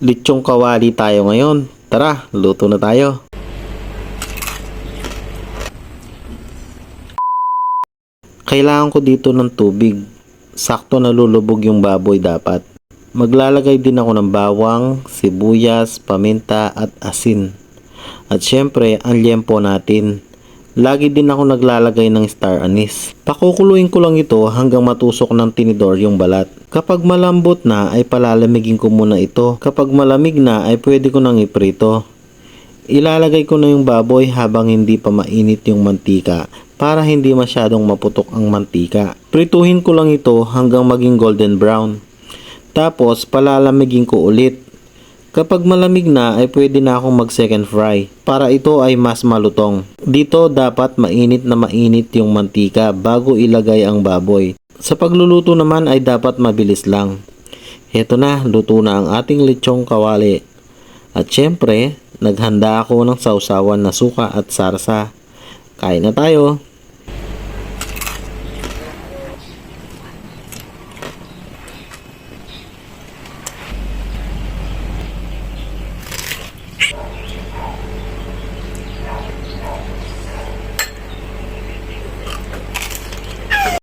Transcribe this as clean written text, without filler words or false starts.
Lechong kawali tayo ngayon. Tara, luto na tayo. Kailangan ko dito ng tubig. Sakto nalulubog yung baboy dapat. Maglalagay din ako ng bawang, sibuyas, paminta at asin. At syempre, ang liempo natin. Lagi din ako naglalagay ng star anise. Pakukuluin ko lang ito hanggang matusok ng tinidor yung balat. Kapag malambot na ay palalamigin ko muna ito. Kapag malamig na ay pwede ko nang iprito. Ilalagay ko na yung baboy habang hindi pa mainit yung mantika para hindi masyadong maputok ang mantika. Prituhin ko lang ito hanggang maging golden brown. Tapos palalamigin ko ulit. Kapag malamig na ay pwede na akong mag second fry para ito ay mas malutong. Dito dapat mainit na mainit yung mantika bago ilagay ang baboy. Sa pagluluto naman ay dapat mabilis lang. Heto na, luto na ang ating lechong kawali. At syempre, naghanda ako ng sausawan na suka at sarsa. Kain na tayo!